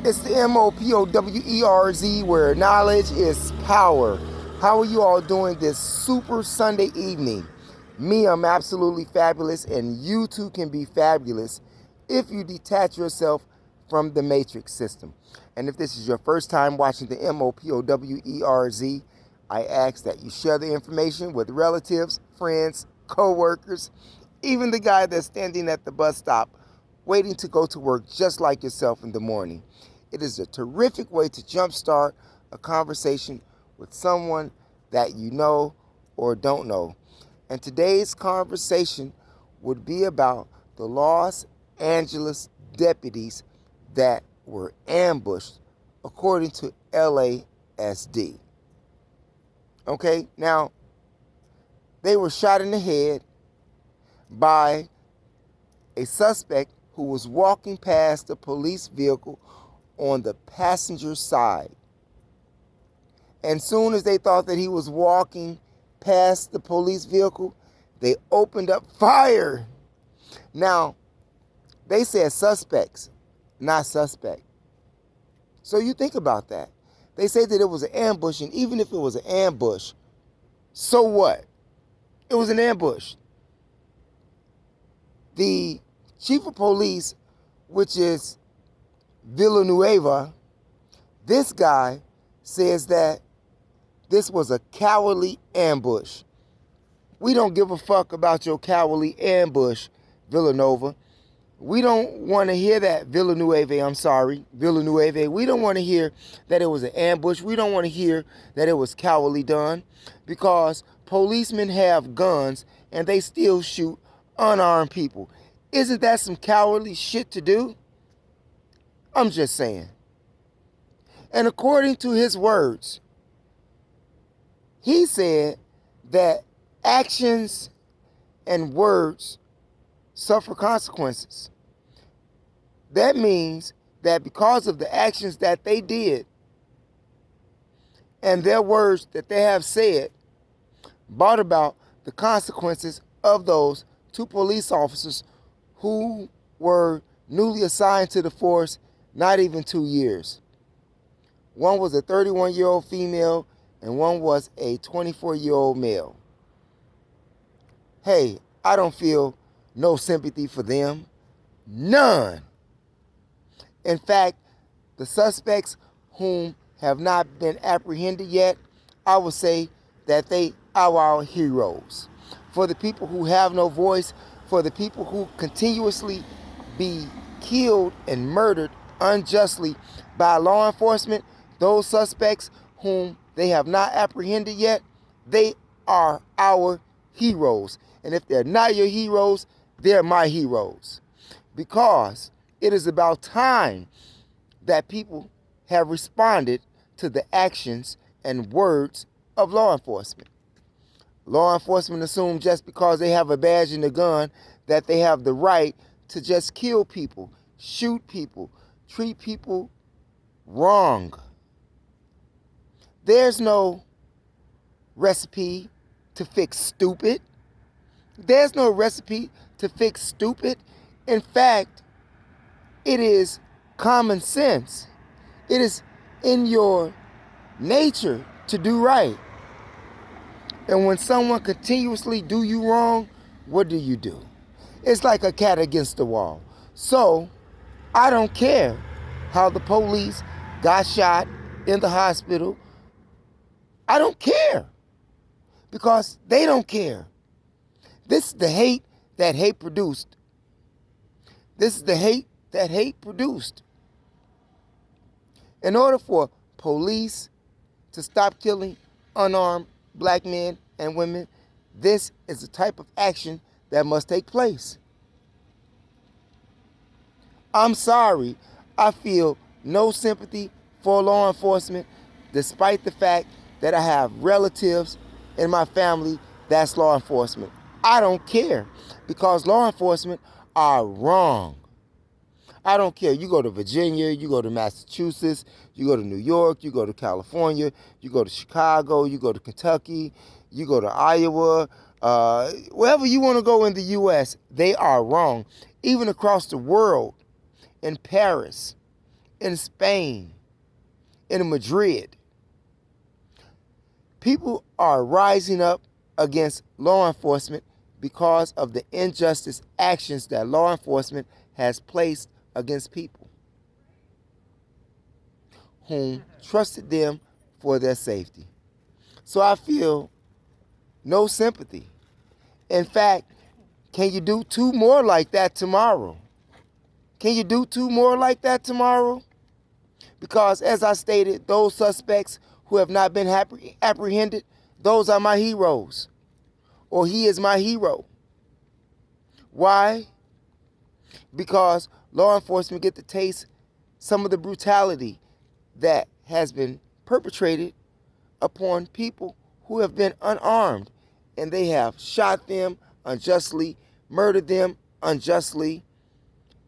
It's the MOPOWERZ, where knowledge is power. How are you all doing this super Sunday evening? Me, I'm absolutely fabulous, and you too can be fabulous if you detach yourself from the matrix system. And if this is your first time watching the MOPOWERZ, I ask that you share the information with relatives, friends, co-workers, even the guy that's standing at the bus stop waiting to go to work just like yourself in the morning. It is a terrific way to jumpstart a conversation with someone that you know or don't know. And today's conversation would be about the Los Angeles deputies that were ambushed, according to LASD. Okay, now, they were shot in the head by a suspect who was walking past the police vehicle on the passenger side. And soon as they thought that he was walking past the police vehicle, they opened up fire. Now, they said suspects, not suspect. So you think about that. They say that it was an ambush, and even if it was an ambush, so what? It was an ambush. The chief of police, which is Villanueva, this guy says that this was a cowardly ambush. We don't give a fuck about your cowardly ambush, Villanova. We don't want to hear that, Villanueva. We don't want to hear that it was an ambush. We don't want to hear that it was cowardly done, because policemen have guns and they still shoot unarmed people. Isn't that some cowardly shit to do? I'm just saying. And according to his words, he said that actions and words suffer consequences. That means that because of the actions that they did and their words that they have said brought about the consequences of those two police officers who were newly assigned to the force not even 2 years. One was a 31-year-old female and one was a 24-year-old male. Hey, I don't feel no sympathy for them. None. In fact, the suspects whom have not been apprehended yet, I would say that they are our heroes. For the people who have no voice, for the people who continuously be killed and murdered unjustly by law enforcement, those suspects whom they have not apprehended yet, they are our heroes. And if they're not your heroes, they're my heroes. Because it is about time that people have responded to the actions and words of law enforcement. Law enforcement assume just because they have a badge and a gun that they have the right to just kill people, shoot people, treat people wrong. There's no recipe to fix stupid. There's no recipe to fix stupid. In fact, it is common sense. It is in your nature to do right. And when someone continuously do you wrong, what do? It's like a cat against the wall. So, I don't care how the police got shot in the hospital. I don't care. Because they don't care. This is the hate that hate produced. This is the hate that hate produced. In order for police to stop killing unarmed black men and women, this is the type of action that must take place. I'm sorry, I feel no sympathy for law enforcement, despite the fact that I have relatives in my family that's law enforcement. I don't care, because law enforcement are wrong. I don't care. You go to Virginia, you go to Massachusetts, you go to New York, you go to California, you go to Chicago, you go to Kentucky, you go to Iowa, wherever you want to go in the U.S., they are wrong. Even across the world, in Paris, in Spain, in Madrid. People are rising up against law enforcement because of the injustice actions that law enforcement has placed against people whom trusted them for their safety. So I feel no sympathy. In fact, can you do two more like that tomorrow? Can you do two more like that tomorrow? Because as I stated, those suspects who have not been apprehended, those are my heroes. Or he is my hero. Why? Because law enforcement get to taste some of the brutality that has been perpetrated upon people who have been unarmed, and they have shot them unjustly, murdered them unjustly.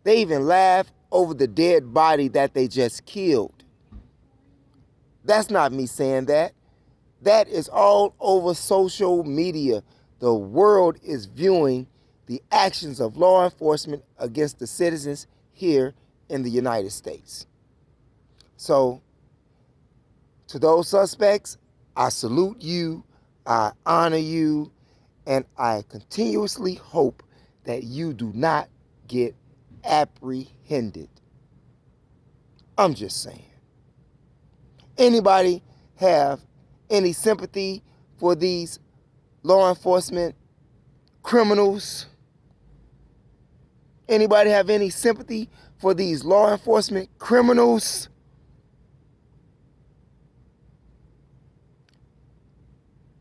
They even laugh over the dead body that they just killed. That's not me saying that. That is all over social media. The world is viewing the actions of law enforcement against the citizens here in the United States. So, to those suspects, I salute you, I honor you, and I continuously hope that you do not get apprehended. I'm just saying. Anybody have any sympathy for these law enforcement criminals? Anybody have any sympathy for these law enforcement criminals?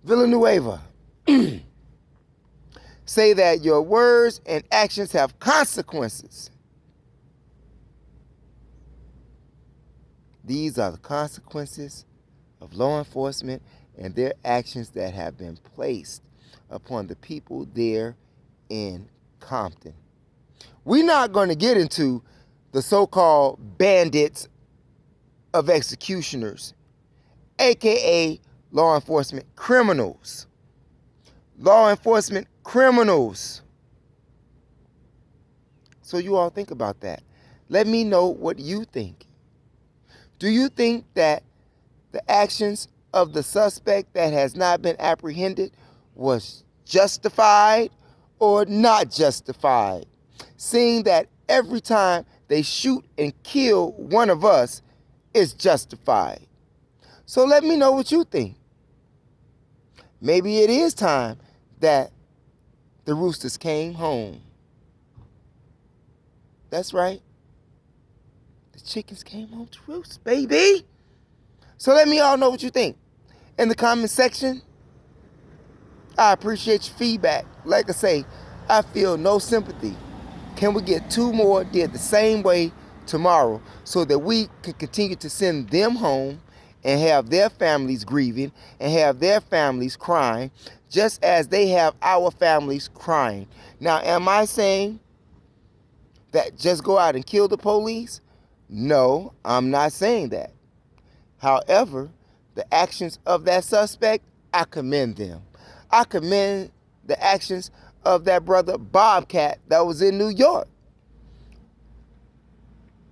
Villanueva, say that your words and actions have consequences. These are the consequences of law enforcement and their actions that have been placed upon the people there in Compton. We're not going to get into the so-called bandits of executioners, aka law enforcement criminals. Law enforcement criminals. So you all think about that. Let me know what you think. Do you think that the actions of the suspect that has not been apprehended was justified or not justified? Seeing that every time they shoot and kill one of us is justified. So let me know what you think. Maybe it is time that the roosters came home. That's right. The chickens came home to roost, baby. So let me all know what you think in the comment section. I appreciate your feedback. Like I say, I feel no sympathy. Can we get two more did the same way tomorrow so that we can continue to send them home and have their families grieving and have their families crying just as they have our families crying? Now, am I saying that just go out and kill the police? No, I'm not saying that. However, the actions of that suspect, I commend them. I commend the actions of that brother Bobcat that was in New York.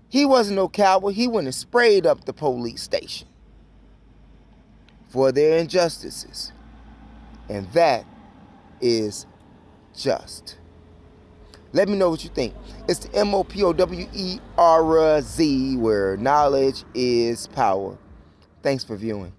He wasn't no coward. He went and sprayed up the police station for their injustices. And that is just. Let me know what you think. It's the MOPOWERZ, where knowledge is power. Thanks for viewing.